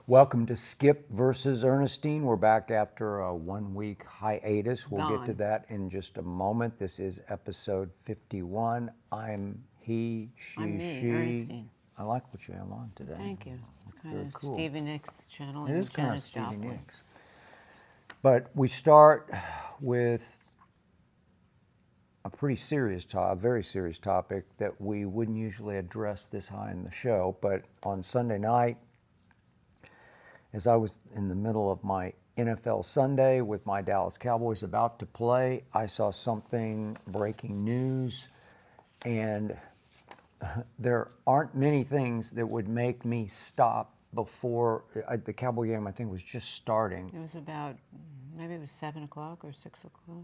Welcome to Skip versus Ernestine. We're back after a 1-week hiatus. We'll get to that in just a moment. This is episode 51. I'm he, she, I'm me, she. Ernestine. I like what you have on today. Thank you. Kind Very of cool. Stevie Nicks channel. It is kind of Janis Stevie Joplin. Nicks. But we start with a pretty serious topic, a very serious topic that we wouldn't usually address this high in the show. But on Sunday night, as I was in the middle of my NFL Sunday with my Dallas Cowboys about to play, I saw something breaking news, and there aren't many things that would make me stop before the Cowboy game, I think, was just starting. It was about, maybe it was 7 o'clock or 6 o'clock?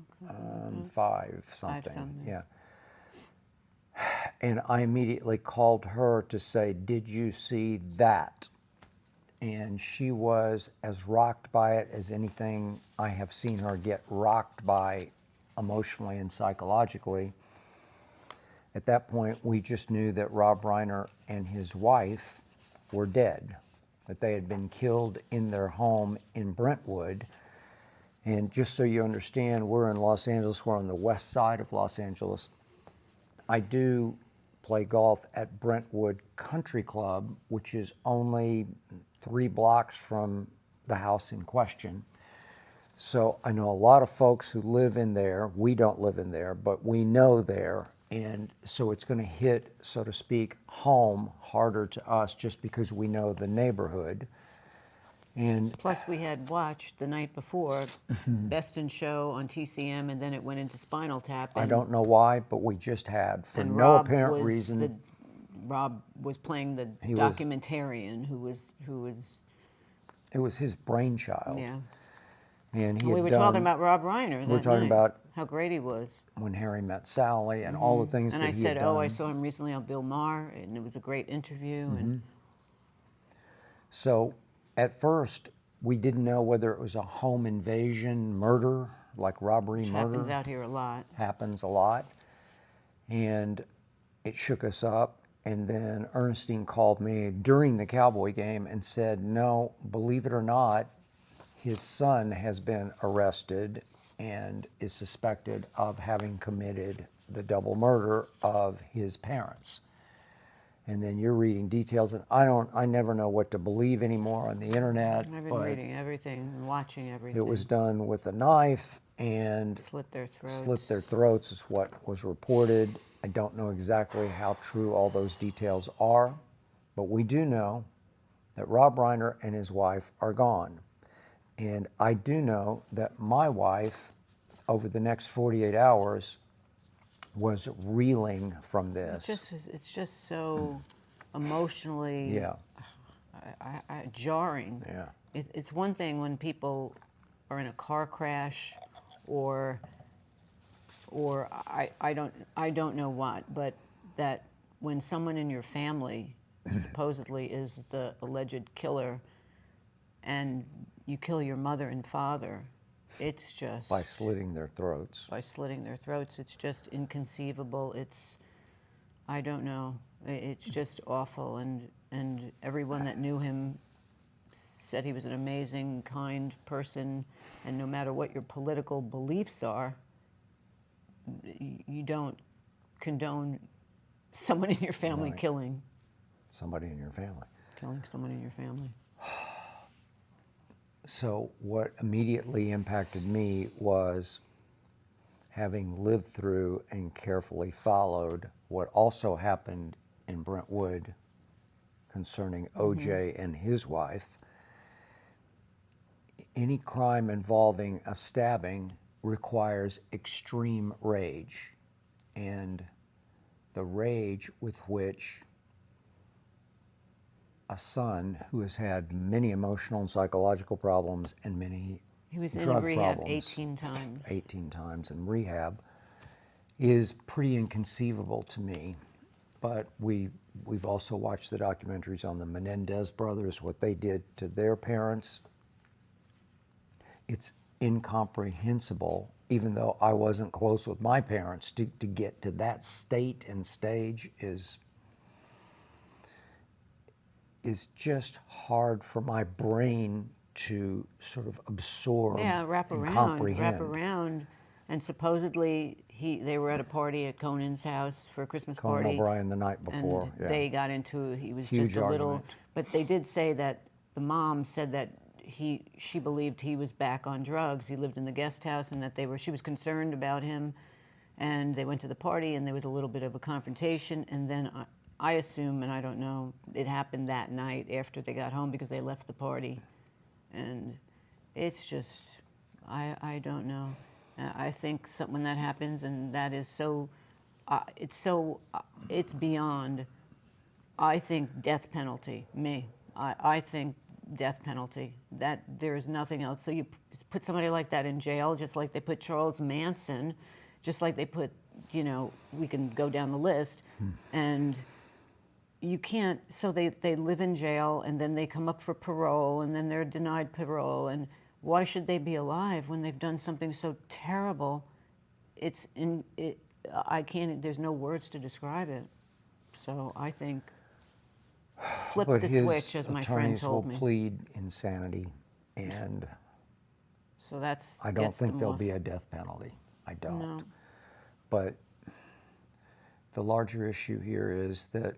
5 something. 5 something. Yeah. And I immediately called her to say, "Did you see that?" And she was as rocked by it as anything I have seen her get rocked by emotionally and psychologically. At that point, we just knew that Rob Reiner and his wife were dead, that they had been killed in their home in Brentwood. And just so you understand, we're in Los Angeles. We're on the west side of Los Angeles. I do play golf at Brentwood Country Club, which is only 3 blocks from the house in question. So I know a lot of folks who live in there. We don't live in there, but we know there. And so it's going to hit, so to speak, home harder to us just because we know the neighborhood. And Plus, we had watched the night before Best in Show on TCM, and then it went into Spinal Tap. I don't know why, but we just had, for and no Rob apparent was reason. Rob was playing the He was- documentarian who was It was his brainchild. yeah. And he We had were done, talking about Rob Reiner. we're that talking night, about how great he was. When Harry Met Sally and all the things And that I he said, had done. "Oh, I saw him recently on Bill Maher, and it was a great interview." And So at first, we didn't know whether it was a home invasion, murder, like robbery, which murder. happens out here a lot. Happens a lot. And it shook us up. And then Ernestine called me during the Cowboy game and said, "No, believe it or not, his son has been arrested and is suspected of having committed the double murder of his parents." And then you're reading details, and I never know what to believe anymore on the internet. I've been but reading everything and watching everything. It was done with a knife and Slit their throats. slit their throats is what was reported. I don't know exactly how true all those details are, but we do know that Rob Reiner and his wife are gone. And I do know that my wife, over the next 48 hours, was reeling from this. It's just so emotionally Yeah, jarring. yeah. It's one thing when people are in a car crash, or I don't know what, but that when someone in your family supposedly is the alleged killer, and you kill your mother and father, it's just By slitting their throats. by slitting their throats. It's just inconceivable. I don't know. It's just awful. And everyone that knew him said he was an amazing, kind person. And no matter what your political beliefs are, you don't condone someone in your family Right. killing Somebody in your family. someone in your family. So what immediately impacted me was having lived through and carefully followed what also happened in Brentwood concerning OJ and his wife. Any crime involving a stabbing requires extreme rage, and the rage with which a son who has had many emotional and psychological problems and many He was in drug rehab problems, 18 times. 18 times in rehab, is pretty inconceivable to me. But we've also watched the documentaries on the Menendez brothers, what they did to their parents. It's incomprehensible, even though I wasn't close with my parents, to get to that state and stage is just hard for my brain to sort of absorb and comprehend. wrap around. And supposedly they were at a party at Conan's house for a Christmas Conan party. O'Brien the night before. And they got into, he was Huge just a little, argument. but they did say that the mom said that she believed he was back on drugs. He lived in the guest house, and that she was concerned about him. And they went to the party, and there was a little bit of a confrontation. And then I assume, and I don't know, it happened that night after they got home because they left the party. And it's just, I don't know. I think when that happens, and that is it's beyond, I think death penalty, I think death penalty, that there's nothing else. So you put somebody like that in jail, just like they put Charles Manson, just like they put, we can go down the list, and you can't, so they live in jail, and then they come up for parole, and then they're denied parole, and why should they be alive when they've done something so terrible? I can't, there's no words to describe it. So I think flip But the switch, as my friend told me. his attorneys will plead insanity, and So that's I don't gets think them there'll off. be a death penalty. I don't. No. But the larger issue here is that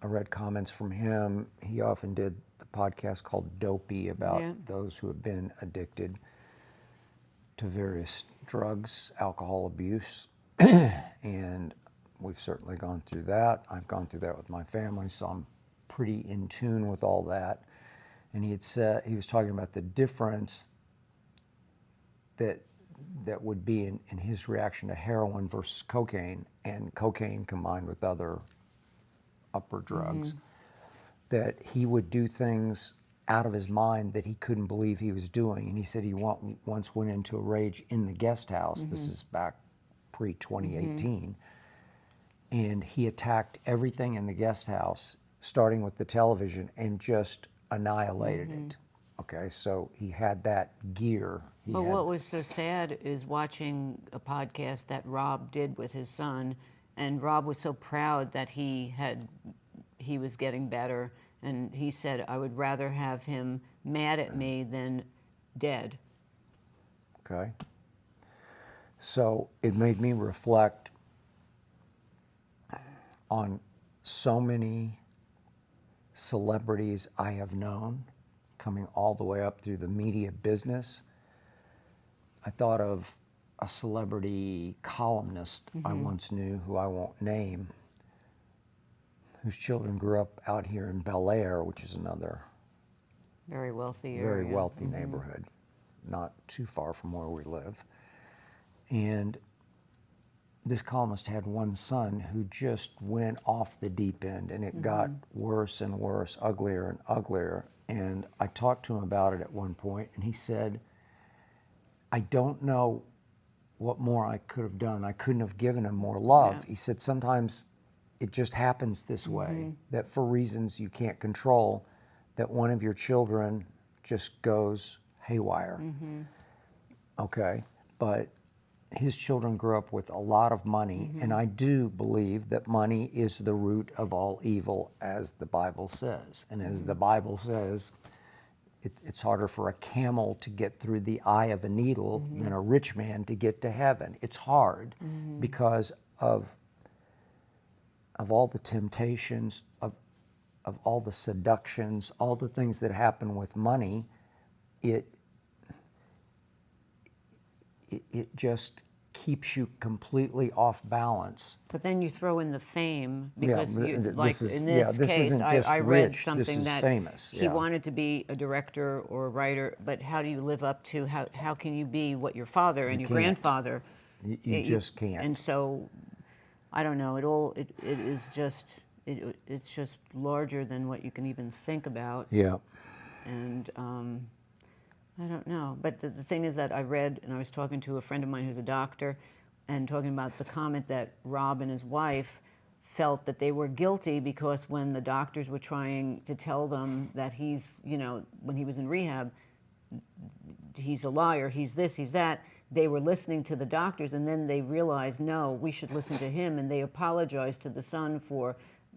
I read comments from him. He often did the podcast called Dopey about those who have been addicted to various drugs, alcohol abuse. And we've certainly gone through that. I've gone through that with my family, so I'm pretty in tune with all that. And he was talking about the difference that would be in his reaction to heroin versus cocaine, and cocaine combined with other upper drugs, that he would do things out of his mind that he couldn't believe he was doing. And he said he once went into a rage in the guest house. This is back pre-2018. And he attacked everything in the guest house, starting with the television, and just annihilated it. Okay, so he had that gear. But what was so sad is watching a podcast that Rob did with his son, and Rob was so proud that he was getting better, and he said, I would rather have him mad at me than dead. Okay. So it made me reflect on so many celebrities I have known, coming all the way up through the media business. I thought of a celebrity columnist I once knew, who I won't name, whose children grew up out here in Bel Air, which is another Very wealthy area. very wealthy neighborhood, not too far from where we live. And this columnist had one son who just went off the deep end, and it got worse and worse, uglier and uglier. And I talked to him about it at one point, and he said, I don't know what more I could have done. I couldn't have given him more love. Yeah. He said, sometimes it just happens this way, that for reasons you can't control, that one of your children just goes haywire. Okay, but his children grew up with a lot of money, and I do believe that money is the root of all evil, as the Bible says. And as the Bible says, it's harder for a camel to get through the eye of a needle than a rich man to get to heaven. It's hard because of all the temptations, of all the seductions, all the things that happen with money. It just keeps you completely off balance. But then you throw in the fame, because in this case, isn't just I read rich, something this is that famous. he wanted to be a director or a writer, but how do you live up to, how can you be what your father and your can't. grandfather? You just can't. And so, I don't know, it is just, it's just larger than what you can even think about. Yeah. And I don't know. But the thing is that I read, and I was talking to a friend of mine who's a doctor, and talking about the comment that Rob and his wife felt that they were guilty because when the doctors were trying to tell them that he's, when he was in rehab, he's a liar, he's this, he's that, they were listening to the doctors, and then they realized, no, we should listen to him, and they apologized to the son for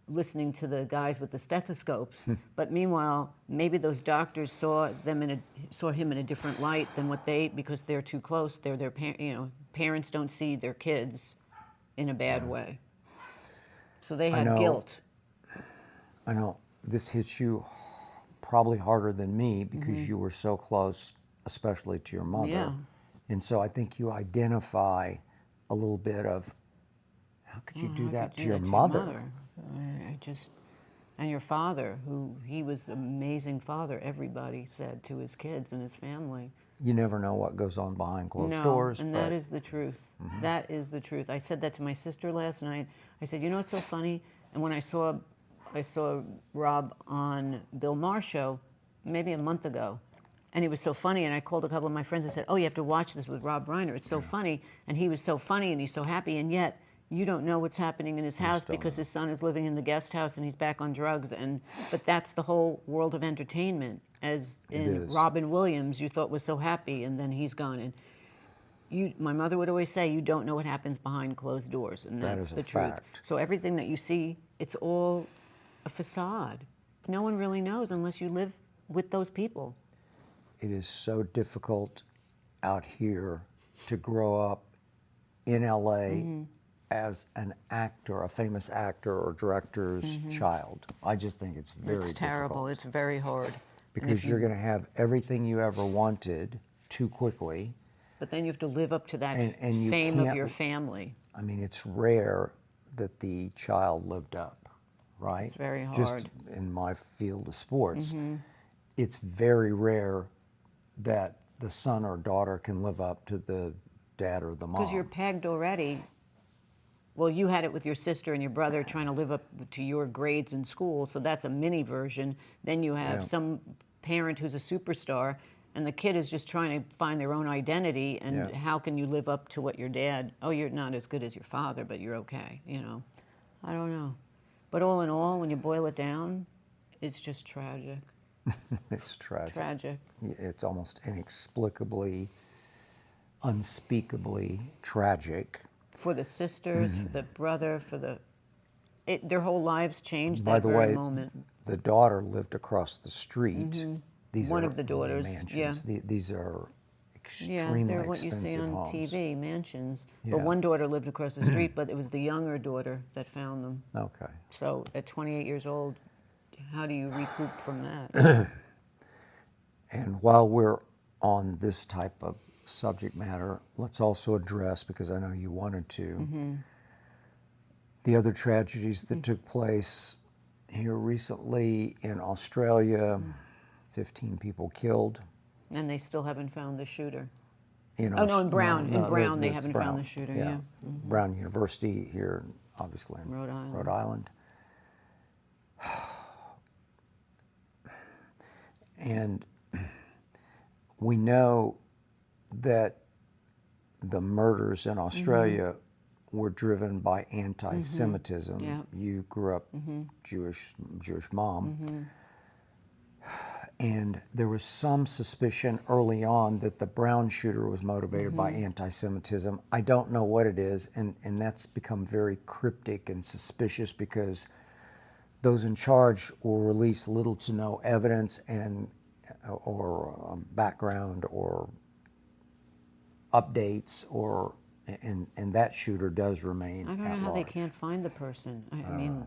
listening to the guys with the stethoscopes. But meanwhile, maybe those doctors saw him in a different light than what because they're too close. They're their parents don't see their kids in a bad way. So they had guilt. I know this hits you probably harder than me because you were so close, especially to your mother. Yeah. And so I think you identify a little bit of how could you do that to your mother? And your father, he was an amazing father, everybody said, to his kids and his family. You never know what goes on behind closed doors. And that is the truth. That is the truth. I said that to my sister last night. I said, you know what's so funny? And when I saw Rob on Bill Maher's show maybe a month ago, and he was so funny, and I called a couple of my friends and said, oh, you have to watch this with Rob Reiner. It's so funny. And he was so funny, and he's so happy, and yet you don't know what's happening in his house because his son is living in the guest house and he's back on drugs. But that's the whole world of entertainment. As in Robin Williams, you thought was so happy, and then he's gone. And my mother would always say, you don't know what happens behind closed doors, and that's the truth. Fact. So everything that you see, it's all a facade. No one really knows unless you live with those people. It is so difficult out here to grow up in LA as an actor, a famous actor or director's child. I just think it's very difficult. It's terrible. It's very hard. Because you're going to have everything you ever wanted too quickly. But then you have to live up to that fame of your family. I mean, it's rare that the child lived up, right? It's very hard. Just in my field of sports, it's very rare that the son or daughter can live up to the dad or the mom. Because you're pegged already. Well, you had it with your sister and your brother trying to live up to your grades in school, so that's a mini version. Then you have some parent who's a superstar, and the kid is just trying to find their own identity, and how can you live up to what your dad, oh, you're not as good as your father, but you're okay, you know. I don't know. But all in all, when you boil it down, it's just tragic. It's tragic. Tragic. It's almost inexplicably, unspeakably tragic. For the sisters, for the brother, their whole lives changed By that the very way, moment. The daughter lived across the street. These One are of the daughters, mansions. These are Yeah, extremely they're what you see expensive on homes. TV, mansions. Yeah. But one daughter lived across the street, but it was the younger daughter that found them. Okay. So at 28 years old, how do you recoup from that? And while we're on this type of subject matter, let's also address, because I know you wanted to, the other tragedies that took place here recently in Australia, 15 people killed. And they still haven't found the shooter. In in Brown. no, In Brown, they that's haven't found the shooter, yeah. Brown University here, obviously in Rhode Island. And we know that the murders in Australia were driven by anti-Semitism. Yeah. You grew up Jewish mom. And there was some suspicion early on that the Brown shooter was motivated by anti-Semitism. I don't know what it is, and that's become very cryptic and suspicious because those in charge will release little to no evidence or background or updates, and that shooter does remain I don't know at how they large. can't find the person. I mean,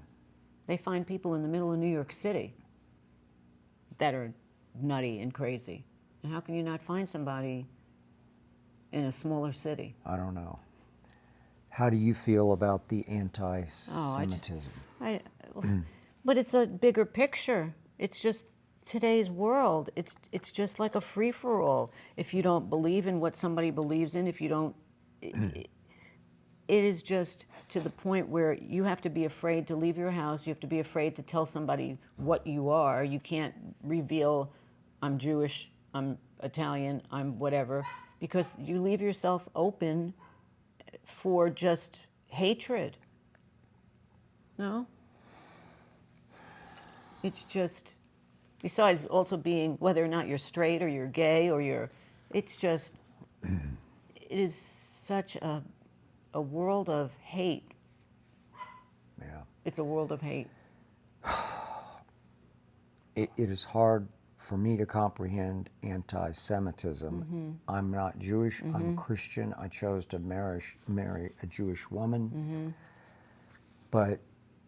they find people in the middle of New York City that are nutty and crazy. And how can you not find somebody in a smaller city? I don't know. How do you feel about the anti-Semitism? But it's a bigger picture. It's just today's world. It's just like a free-for-all. If you don't believe in what somebody believes in, if you don't, it is just to the point where you have to be afraid to leave your house. You have to be afraid to tell somebody what you are. You can't reveal, I'm Jewish, I'm Italian, I'm whatever, because you leave yourself open for just hatred. No? It's just, besides also being, whether or not you're straight or you're gay or it's just, it is such a world of hate. Yeah. It's a world of hate. it is hard for me to comprehend anti-Semitism. I'm not Jewish. I'm Christian. I chose to marry a Jewish woman. But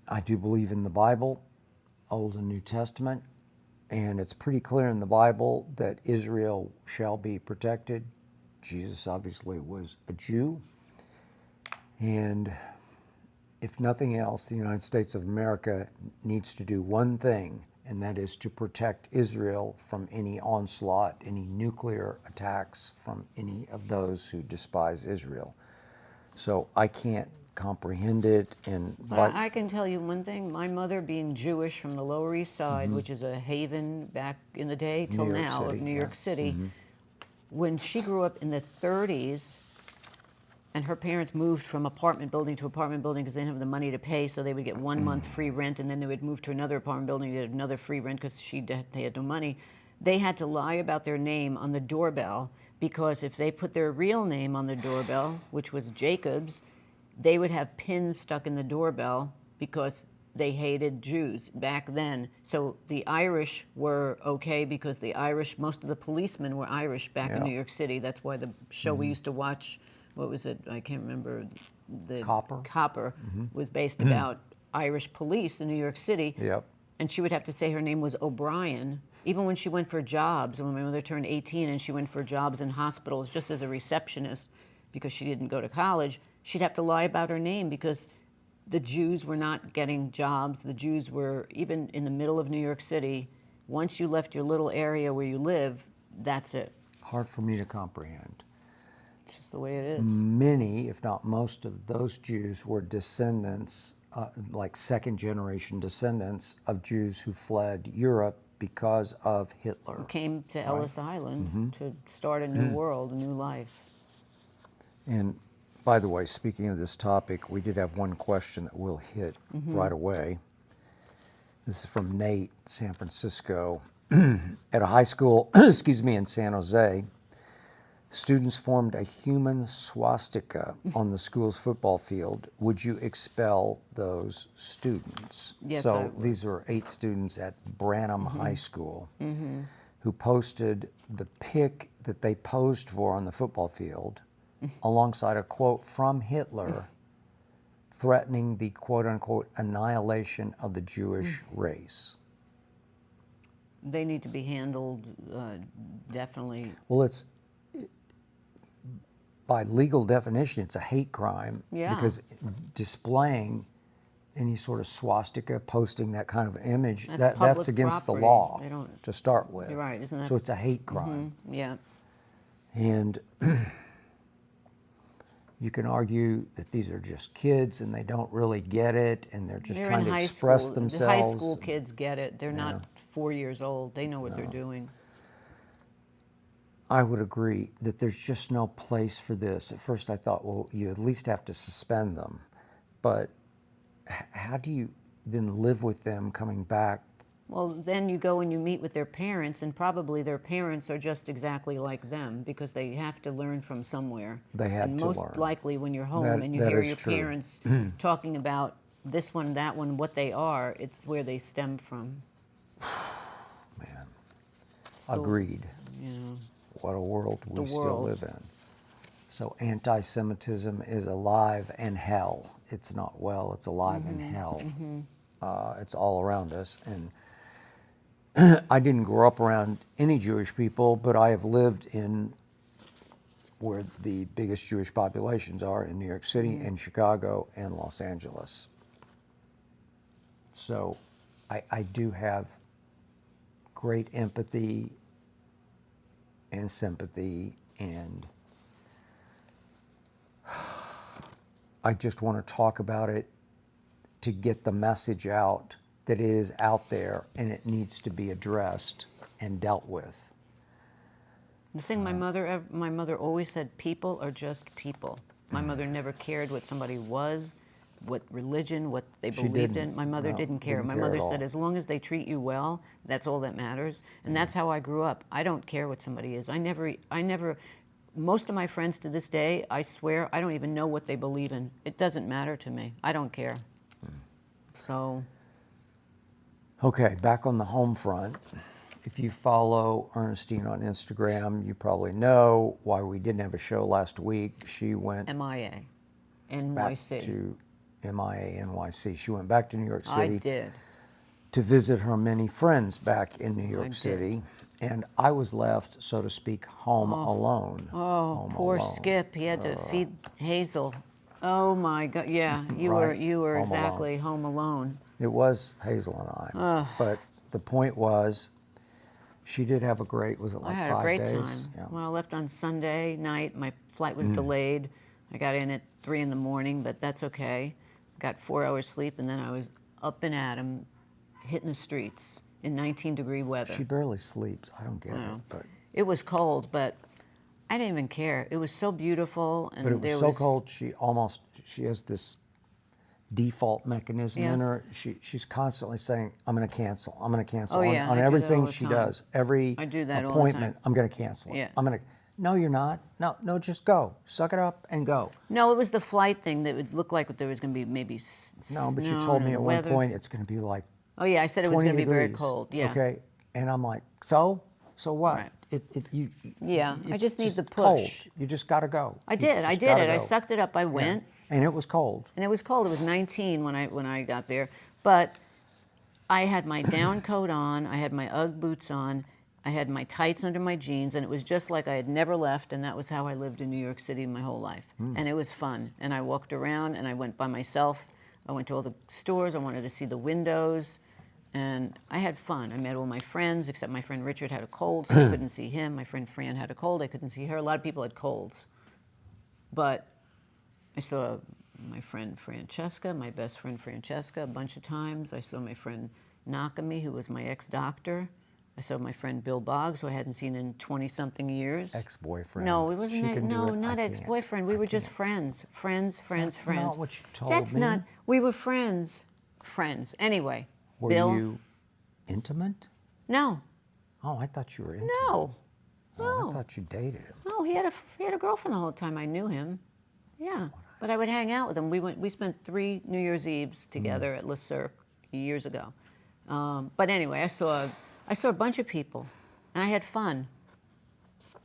I do believe in the Bible, Old and New Testament, and it's pretty clear in the Bible that Israel shall be protected. Jesus obviously was a Jew. And if nothing else, the United States of America needs to do one thing, and that is to protect Israel from any onslaught, any nuclear attacks from any of those who despise Israel. So I can't comprehend it. But I can tell you one thing. My mother, being Jewish from the Lower East Side, which is a haven back in the day till New York now of City, New yeah. York City, when she grew up in the 30s, and her parents moved from apartment building to apartment building because they didn't have the money to pay, so they would get 1 month free rent, and then they would move to another apartment building to get another free rent because they had no money. They had to lie about their name on the doorbell because if they put their real name on the doorbell, which was Jacobs, they would have pins stuck in the doorbell because they hated Jews back then. So the Irish were okay because most of the policemen were Irish back in New York City. That's why the show we used to watch, what was it? I can't remember. The Copper was based about Irish police in New York City. Yep. And she would have to say her name was O'Brien. Even when she went for jobs, when my mother turned 18 and she went for jobs in hospitals just as a receptionist because she didn't go to college, she'd have to lie about her name because the Jews were not getting jobs. The Jews were, even in the middle of New York City, once you left your little area where you live, that's it. Hard for me to comprehend. It's just the way it is. Many, if not most of those Jews were descendants, like second generation descendants of Jews who fled Europe because of Hitler. Came to Ellis Island to start a new world, a new life. And by the way, speaking of this topic, we did have one question that we'll hit right away. This is from Nate, San Francisco. At a high school, in San Jose, students formed a human swastika on the school's football field. Would you expel those students? Yes, I so would. these are 8 students at Branham High School who posted the pic that they posed for on the football field alongside a quote from Hitler threatening the quote-unquote annihilation of the Jewish race. They need to be handled definitely. Well, it's by legal definition, it's a hate crime because displaying any sort of swastika, posting that kind of image, that's against property. the law They don't, to start with. You're right, isn't that? So it's a hate crime. Yeah. And you can argue that these are just kids and they don't really get it and they're just trying to express themselves. The high school kids get it. They're not 4 years old. They know what they're doing. I would agree that there's just no place for this. At first I thought, well, you at least have to suspend them. But how do you then live with them coming back? Well, then you go and you meet with their parents, and probably their parents are just exactly like them because they have to learn from somewhere. They had and to most learn. likely when you're home and you that hear is your true. parents talking about this one, that one, what they are, it's where they stem from. Man, So, agreed. You know, What a world we still world. live in. So anti-Semitism is alive in hell. It's not well, it's alive in hell. It's all around us. And I didn't grow up around any Jewish people, but I have lived in where the biggest Jewish populations are in New York City and Chicago and Los Angeles. So I do have great empathy and sympathy, and I just want to talk about it to get the message out that it is out there and it needs to be addressed and dealt with. the thing my mother always said, people are just people. My mother never cared what somebody was, what religion, what they She believed didn't. in. My mother No, didn't care. didn't My care mother at said, all. as long as they treat you well, that's all that matters. And that's how I grew up. I don't care what somebody is. I never, most of my friends to this day, I swear, I don't even know what they believe in. It doesn't matter to me. I don't care. So. Okay, back on the home front. If you follow Ernestine on Instagram, you probably know why we didn't have a show last week. She went MIA, back NYC. to MIA, NYC. She went back to New York I City did. to visit her many friends back in New York did. City. And I was left, so to speak, home alone. Oh, Home poor alone. Skip. He had to feed Hazel. Oh my God. Yeah, you Right. were Home exactly home alone. It was Hazel and I. But the point was, she did have a great, was it I like had 5 a great days? time. Yeah. Well, I left on Sunday night. My flight was delayed. I got in at 3 in the morning, but that's okay. Got 4 hours sleep, and then I was up and at 'em, hitting the streets in 19-degree weather. She barely sleeps. I don't get it. But It was cold, but I didn't even care. It was so beautiful, and it was there so cold, she has this default mechanism in her. She's constantly saying, I'm going to cancel. I'm going to cancel. Oh, yeah, on I do that everything all the she time. does. Every I do that all the appointment, time. I'm going to cancel it. Yeah. I'm going to, no, you're not. No, just go. Suck it up and go. No, it was the flight thing that would look like there was going to be maybe No, but you snow told me and at weather. one point it's going to be like Oh yeah, I said it was 20 going to be very degrees, cold. Yeah. Okay. And I'm like, so what? Right. Yeah. I just need the cold. push. You just got to go. I You did just it. gotta I go. sucked it up. I went, And it was cold. and it was cold. It was 19 when I got there, but I had my down coat on. I had my UGG boots on. I had my tights under my jeans, and it was just like I had never left, and that was how I lived in New York City my whole life. And it was fun. And I walked around, and I went by myself. I went to all the stores. I wanted to see the windows, and I had fun. I met all my friends, except my friend Richard had a cold, so I couldn't see him. My friend Fran had a cold. I couldn't see her. A lot of people had colds. But I saw my friend Francesca, my best friend Francesca, a bunch of times. I saw my friend Nakami, who was my ex-doctor. I saw my friend Bill Boggs, who I hadn't seen in 20-something years. Ex-boyfriend. No, it wasn't. She can do No, it. I not can't. ex-boyfriend. We were just friends. Friends. That's not what you told That's me. not. We were friends. Friends. Anyway. Were Bill. you intimate? No. Oh, I thought you were intimate. No. Oh, No. I thought you dated him. No. He had a girlfriend the whole time I knew him. Yeah. But I would hang out with him. We spent 3 New Year's Eves together at Le Cirque years ago. But anyway, I saw a bunch of people, and I had fun.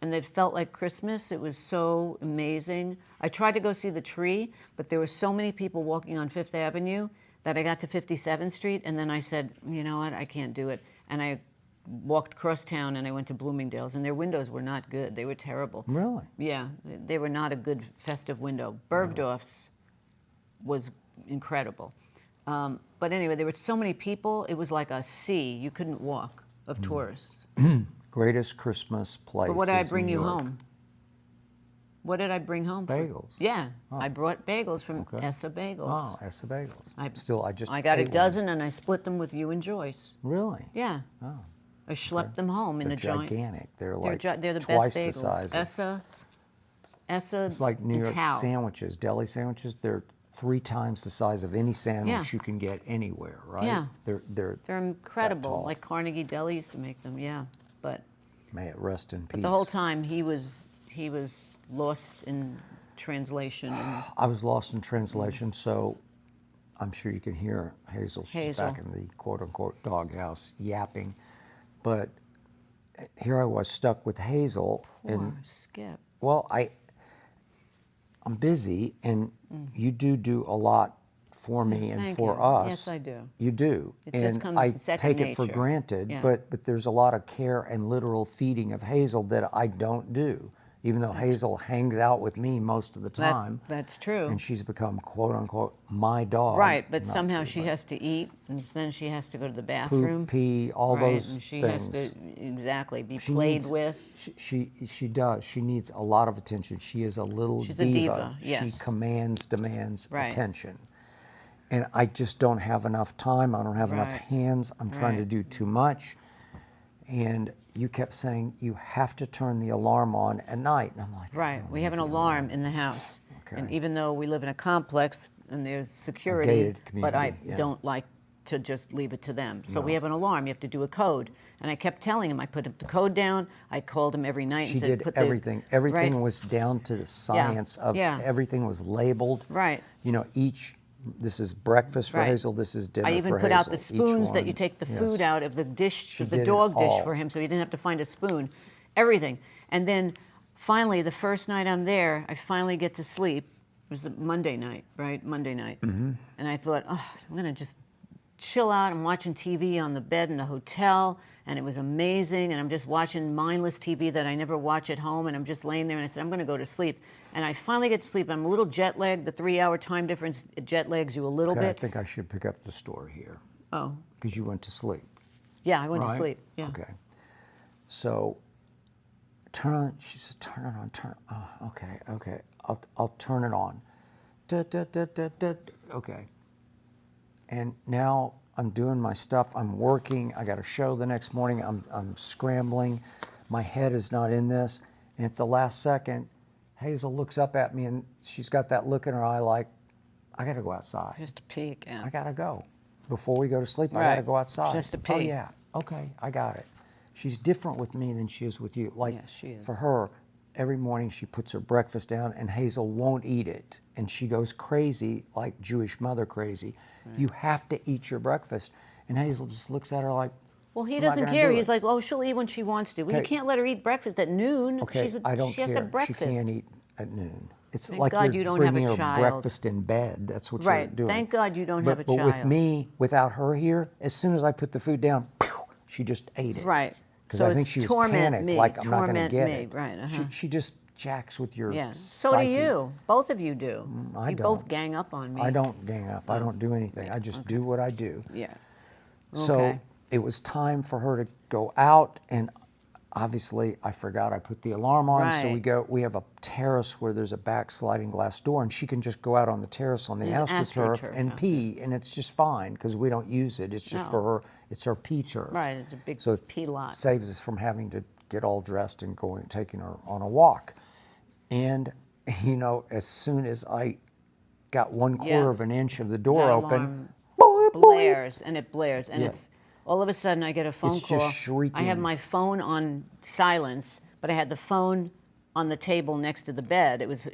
And it felt like Christmas. It was so amazing. I tried to go see the tree, but there were so many people walking on Fifth Avenue that I got to 57th Street, and then I said, you know what, I can't do it. And I walked across town, and I went to Bloomingdale's, and their windows were not good. They were terrible. Really? Yeah, they were not a good festive window. Bergdorf's was incredible. But anyway, there were so many people, it was like a sea. You couldn't walk of tourists. Greatest Christmas place. But what did I is bring New you York. home? What did I bring home? Bagels. Yeah, I brought bagels from Okay. Essa Bagels. Oh, Essa Bagels. I got a ate one. dozen, and I split them with you and Joyce. Really? Yeah. Oh. I schlepped them home in They're a giant. gigantic. They're They're, like they're the twice best bagels. the size. Essa. It's like New and York Tao. sandwiches, deli sandwiches. They're 3 times the size of any sandwich Yeah. you can get anywhere, right? Yeah. They're They're incredible. tall. Like Carnegie Deli used to make them. Yeah, but may it rest in peace. the whole time he was lost in translation. And I was lost in translation, so I'm sure you can hear Hazel. She's Hazel. back in the quote-unquote doghouse yapping. But here I was stuck with Hazel. poor And, Skip. well, I'm busy, and you do a lot for me and Thank for you. us. Yes, I do. You do. It and just comes I second take it for nature. granted, Yeah. but there's a lot of care and literal feeding of Hazel that I don't do, even though Hazel hangs out with me most of the time. That's true. And she's become, quote unquote, my dog. Right, but Not somehow true, she but has to eat, and then she has to go to the poop, bathroom. pee, all right, those and she things. has to exactly be She played needs- with. She does. She needs a lot of attention. She is a little She's a diva, She yes. demands Right. attention. And I just don't have enough time. I don't have enough Right. hands. I'm trying to Right. do too much. And you kept saying, you have to turn the alarm on at night. And I'm like, Right, we have an alarm in the house, and Okay. even though we live in a complex and there's security, gated but I community, yeah. don't like to just leave it to them. So we have an alarm. You have to do a code, and I kept telling him. I put the code down. I called him every night she and said, did "Put everything. Everything right. was down to the science of yeah. everything was labeled. Right. You know, each This is breakfast for Right. Hazel. This is dinner for I Hazel. even put out the Each spoons that you one- take the yes. food out of the dish, of the did it dog dish all. for him, so he didn't have to find a spoon. Everything. And then finally, the first night I'm there, I finally get to sleep. It was the Monday night, right? Monday night. Mm-hmm. And I thought, oh, I'm going to just chill out. I'm watching TV on the bed in the hotel, and it was amazing. And I'm just watching mindless TV that I never watch at home, and I'm just laying there, and I said, I'm going to go to sleep. And I finally get to sleep. I'm a little jet lagged. The 3-hour time difference jet lags you a little Okay, I bit. think I should pick up the story here Oh, because you went to sleep. yeah, I went to Right? sleep. Yeah. Okay. So, turn on. She said, "Turn it on. Turn." Oh, okay. I'll turn it on. Okay. And now I'm doing my stuff. I'm working. I got a show the next morning. I'm scrambling. My head is not in this. And at the last second, Hazel looks up at me and she's got that look in her eye like, I got to go outside. Just a peek. Yeah. I got to go. Before we go to sleep, I got to Right. go outside. Just a Oh, pee. yeah. Okay, I got it. She's different with me than she is with you. Like, Yeah, she is. for her, every morning she puts her breakfast down and Hazel won't eat it. And she goes crazy, like Jewish mother crazy. Right. You have to eat your breakfast. And Hazel just looks at her like, Well, he I'm not doesn't gonna care. do He's it. like, oh, she'll eat when she wants to. Well, you Okay. can't let her eat breakfast at noon. Okay, She I don't has to care. have breakfast. She can't eat at noon. It's Thank like God you're you don't have bringing a her child. breakfast in bed. That's what you're Right. doing. Thank God you don't have a But with child. me, without her here, as soon as I put the food down, she just ate it. Right. Because So I think it's she was torment panicked, me, like I'm not going to torment get me. it. Right, uh-huh. She just jacks with your Yeah. So psyche. do you. Both of you do. I you don't. both gang up on me. I don't gang up. I don't do anything. I just do what I do. Yeah. So Okay. it was time for her to go out, and obviously I forgot I put the alarm on. So Right. we have a terrace where there's a back sliding glass door, and she can just go out on the terrace on the There's AstroTurf AstroTurf and out pee, and it's just fine because we don't use it. It's just No. for her. It's her pee turf. Right, it's a big so it pee lot. saves us from having to get all dressed and taking her on a walk. And as soon as I got 1/4 Yeah. of an inch of the door That open, alarm boing, boing. blares, and it blares, and Yeah. it's all of a sudden I get a phone It's call. just shrieking. I have my phone on silence, but I had the phone on the table next to the bed. It was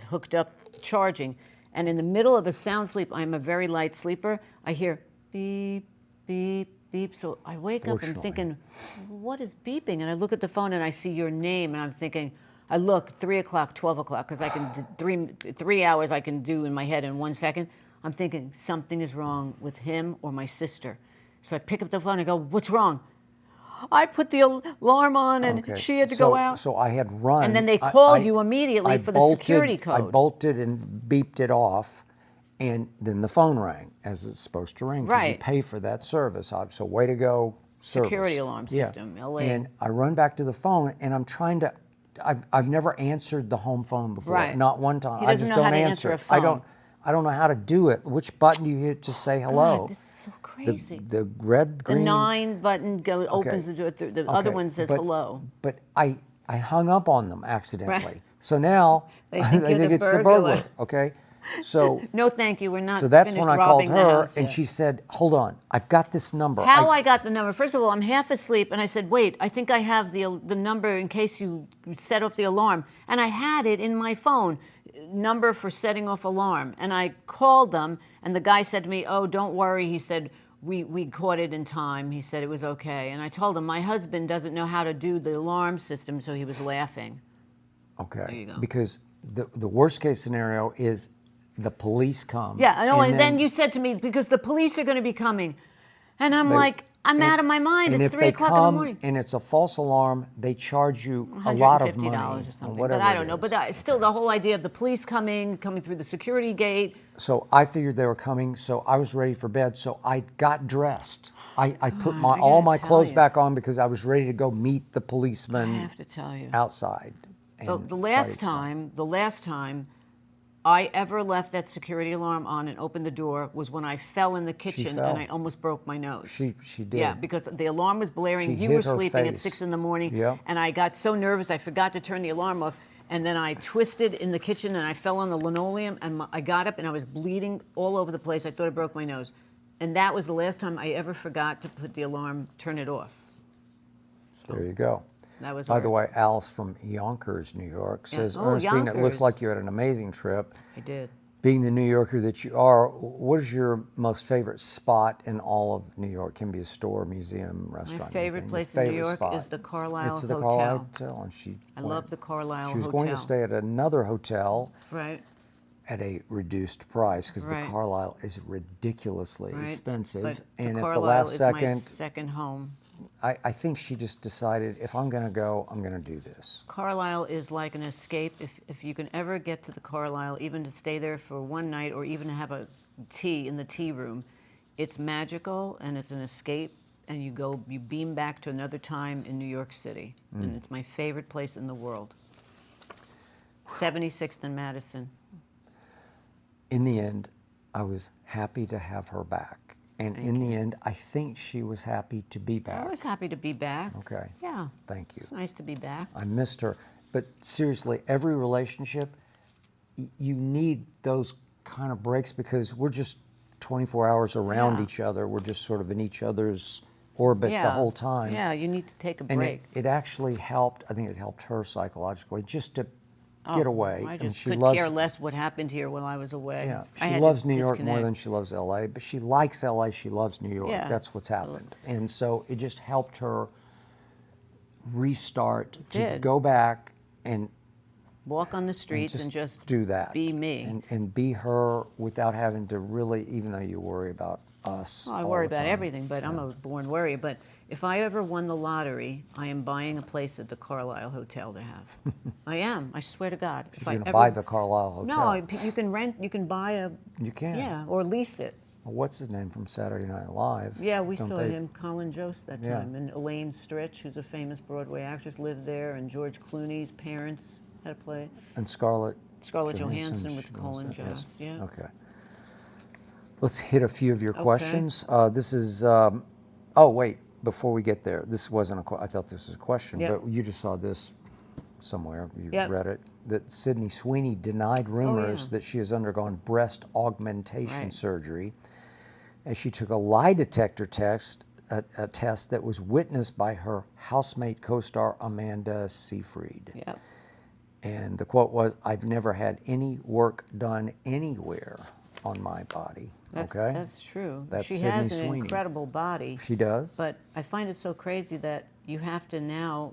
hooked up, charging, and in the middle of a sound sleep, I'm a very light sleeper. I hear beep, beep, beep. So I wake up and Fortunately. thinking, what is beeping? And I look at the phone and I see your name, and I'm thinking. I look 3 o'clock, 12 o'clock, because I can do 3 hours I can do in my head in 1 second. I'm thinking something is wrong with him or my sister. So I pick up the phone and go, what's wrong? I put the alarm on and Okay. she had to go out. So I had run. And then they called you immediately for the security I code. bolted and beeped it off, and then the phone rang as it's supposed to ring. 'Cause You Right. pay for that service. So way to go, service. Security alarm Yeah. system, LA. And I run back to the phone, and I'm trying to. I've never answered the home phone before. Right. Not one time. He I doesn't just know how don't to answer answer a it. phone. I don't know how to do it. Which button do you hit to say hello? God, this is so crazy. The red, The green. 9 button opens the door. The other Okay, one says but- hello. But I hung up on them accidentally. Right. So now They think you're the it's the burglar. burglar. Okay. So No, thank you. We're not. so that's finished when I called robbing the her, house and yet. she said, "Hold on, I've got this number." How I got the number? First of all, I'm half asleep, and I said, "Wait, I think I have the number in case you set off the alarm." And I had it in my phone, number for setting off alarm. And I called them, and the guy said to me, "Oh, don't worry." He said, "We caught it in time." He said it was okay. And I told him my husband doesn't know how to do the alarm system, so he was laughing. Okay. There you go. Because the worst case scenario is the police come. Yeah, I know. And then you said to me, because the police are going to be coming, and I'm like, I'm out of my mind. And It's if 3 they o'clock in the come morning. and it's a false alarm, they charge you a lot of money $150 or something. whatever But I it don't know. is. But still, the whole idea of the police coming through the security gate. So I figured they were coming, so I was ready for bed. So I got dressed. I put I all gotta my tell clothes you. back on because I was ready to go meet the I policeman have to tell you, outside. the and last try to- the last time I ever left that security alarm on and opened the door was when I fell in the kitchen fell. and I almost broke my nose. She did. Yeah, because the alarm was blaring. She You hit were her sleeping at face. 6 in the morning, Yep. and I got so nervous I forgot to turn the alarm off. And then I twisted in the kitchen and I fell on the linoleum, and I got up and I was bleeding all over the place. I thought I broke my nose, and that was the last time I ever forgot to put the alarm, turn it off. There you go. That was By the ours. way, Alice from Yonkers, New York, says, Oh, Ernestine, it looks Yonkers. like you had an amazing trip. I did. Being the New Yorker that you are, what is your most favorite spot in all of New York? Can be a store, museum, My restaurant. favorite anything. place Your in New favorite York spot. is the Carlisle It's the Hotel. Carlisle Hotel, and I love the Carlisle She was Hotel. going to stay at another hotel Right, at a reduced price because the Right. Carlisle is ridiculously right. expensive. But And the at the Carlisle last is my second, second home. I think she just decided, if I'm going to go, I'm going to do this. Carlisle is like an escape. If you can ever get to the Carlisle, even to stay there for one night or even to have a tea in the tea room, it's magical and it's an escape. And you beam back to another time in New York City. And it's my favorite place in the world. 76th and Madison. In the end, I was happy to have her back. And in the end, I think she was happy to be back. I was happy to be back. Okay. Yeah. Thank you. It's nice to be back. I missed her. But seriously, every relationship, you need those kind of breaks because we're just 24 hours around Yeah. each other. We're just sort of in each other's orbit the whole time. Yeah, you need to take a And break. it actually helped, I think it helped her psychologically, just to get away. I mean, just she could loves, care less what happened here while I was away. Yeah, I she had loves to New York more disconnect. than she loves LA, but she likes LA, she loves New York. Yeah. That's what's happened. And so it just helped her restart to did. go back and Walk on the streets and just do that. be me. And be her without having to really, even though you worry about us. Well, I all worry the about time. everything, but I'm a born worrier. But if I ever won the lottery, I am buying a place at the Carlisle Hotel to have. I am. I swear to God. She's going to buy the Carlisle Hotel. No, you can rent. You can buy a. You can. Yeah, or lease it. Well, what's his name from Saturday Night Live? Yeah, we Don't saw they- him, Colin Jost, that Yeah. time, and Elaine Stritch, who's a famous Broadway actress, lived there, and George Clooney's parents had a play. And Scarlett Johansson with she Colin knows that, yes. Jost. Yeah. Okay. Let's hit a few of your questions. This is, oh wait, before we get there, this wasn't a question. I thought this was a question, Yep. but you just saw this somewhere. You Yep. read it. That Sydney Sweeney denied rumors that she has undergone breast augmentation Right. surgery, and she took a lie detector test, a test that was witnessed by her housemate co-star Amanda Seyfried. Yep. And the quote was, "I've never had any work done anywhere on my body." Okay? That's true. That's she Sydney has an Sweeney. incredible body. She does? But I find it so crazy that you have to now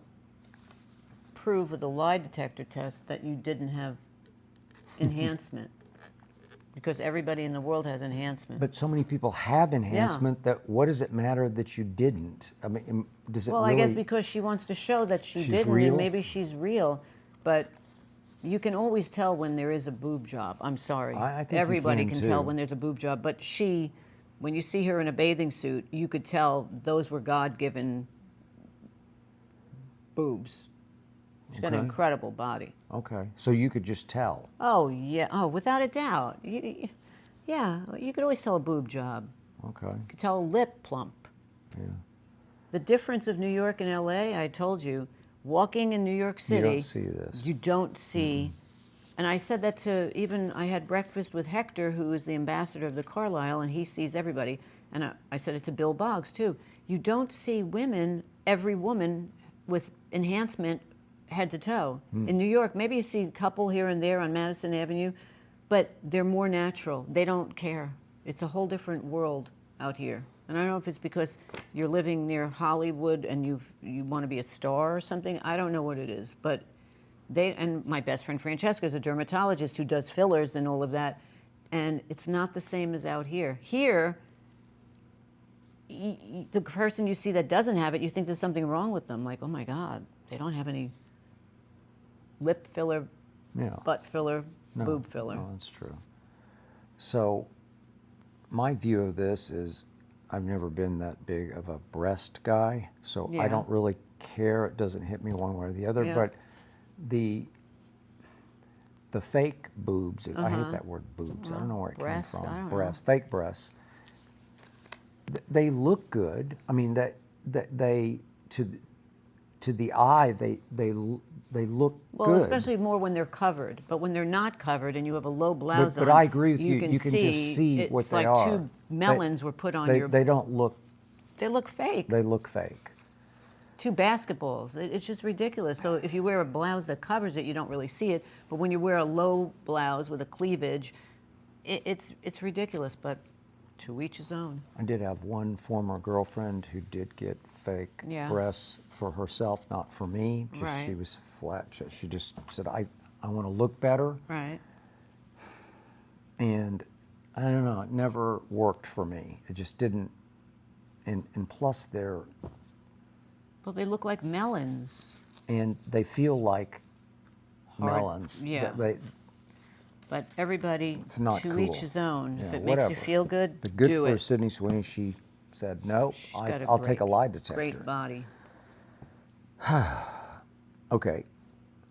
prove with a lie detector test that you didn't have enhancement. Because everybody in the world has enhancement. But so many people have enhancement that what does it matter that you didn't? I mean, does it Well, really? I guess because she wants to show that she She's didn't, real? and maybe she's real. But you can always tell when there is a boob job. I'm sorry. I think you everybody can, tell too. when there's a boob job. But she, when you see her in a bathing suit, you could tell those were God-given boobs. She's got an Okay. incredible body. Okay, so you could just tell. Oh, yeah. Oh, without a doubt. Yeah, you could always tell a boob job. Okay, You could tell a lip plump. yeah. The difference of New York and LA, I told you, walking in New York You City, don't see this. you don't see. And I said that to even, I had breakfast with Hector, who is the ambassador of the Carlisle, and he sees everybody. And I said it to Bill Boggs, too. You don't see women, every woman, with enhancement head to toe. In New York, maybe you see a couple here and there on Madison Avenue, but they're more natural. They don't care. It's a whole different world out here. And I don't know if it's because you're living near Hollywood and you want to be a star or something. I don't know what it is, but and my best friend Francesca is a dermatologist who does fillers and all of that, and it's not the same as out here. Here, the person you see that doesn't have it, you think there's something wrong with them. Like, oh my God, they don't have any lip filler, Yeah. butt filler, No, boob filler. No, that's true. So, my view of this is, I've never been that big of a breast guy, so I Yeah. don't really care. It doesn't hit me one way or the other. Yeah. But the fake boobs, I hate that word boobs. I don't know where it Breasts, came I from. don't know. Breasts, fake breasts. They look good. I mean, that they to the eye they look Well, good. especially more when they're covered. But when they're not covered and you have a low blouse But on, I agree with you. You can just see it's what they like are. two melons were put on They, your. they don't look. They look fake. They look fake. Two basketballs. It's just ridiculous. So if you wear a blouse that covers it, you don't really see it. But when you wear a low blouse with a cleavage, it's ridiculous, but to each his own. I did have one former girlfriend who did get fake Yeah. breasts for herself, not for me. Just Right. she was flat. She just said, I want to look better. Right. And I don't know, it never worked for me. It just didn't. And plus they're, Well, they look like melons. and they feel like Hard- melons. yeah. But everybody, It's not to cool. each his own. Yeah, If it whatever. makes you feel good, But good do for it. Sydney Sweeney. She said, no, She's got a I'll take a great- lie detector. Great body. Okay,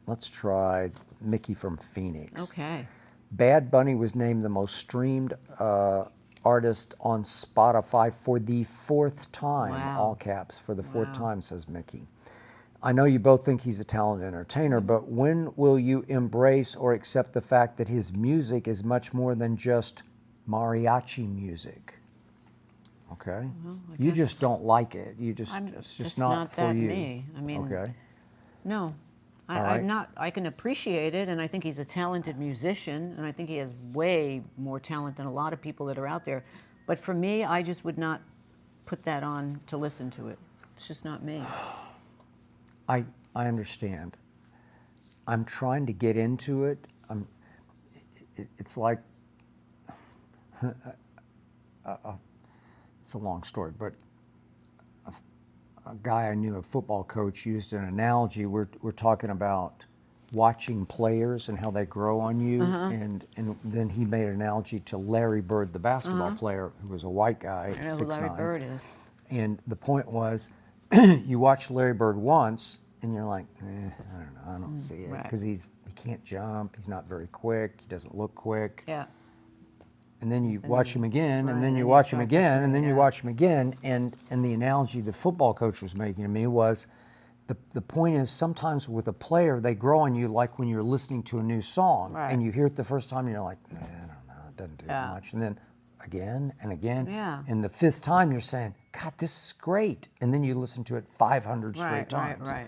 let's try Mickey from Phoenix. Okay. Bad Bunny was named the most streamed artist on Spotify for the fourth time, Wow. all caps, for the fourth Wow. time, says Mickey. I know you both think he's a talented entertainer, but when will you embrace or accept the fact that his music is much more than just mariachi music? Okay? Well, I You guess just don't like it. You just, I'm it's just it's not for that you. me. I mean, Okay. no. All I'm right. not. I can appreciate it, and I think he's a talented musician, and I think he has way more talent than a lot of people that are out there. But for me, I just would not put that on to listen to it. It's just not me. I understand. I'm trying to get into it. It's like, it's a long story, but a guy I knew, a football coach, used an analogy. We're talking about watching players and how they grow on you, and then he made an analogy to Larry Bird, the basketball player, who was a white guy, I know who 6'9". Larry Bird is. And the point was, you watch Larry Bird once, and you're like, I don't know, I don't see it, right. because he can't jump, he's not very quick, he doesn't look quick. Yeah. And then you watch him again, right, and then and you you watch him start to again, and then you yeah. watch him again. And the analogy the football coach was making to me was, the point is, sometimes with a player, they grow on you like when you're listening to a new song, Right. and you hear it the first time, and you're like, I don't know, it doesn't do Yeah. much. And then again and again, Yeah. and the fifth time you're saying, God, this is great. And then you listen to it 500 straight Right. times. Right.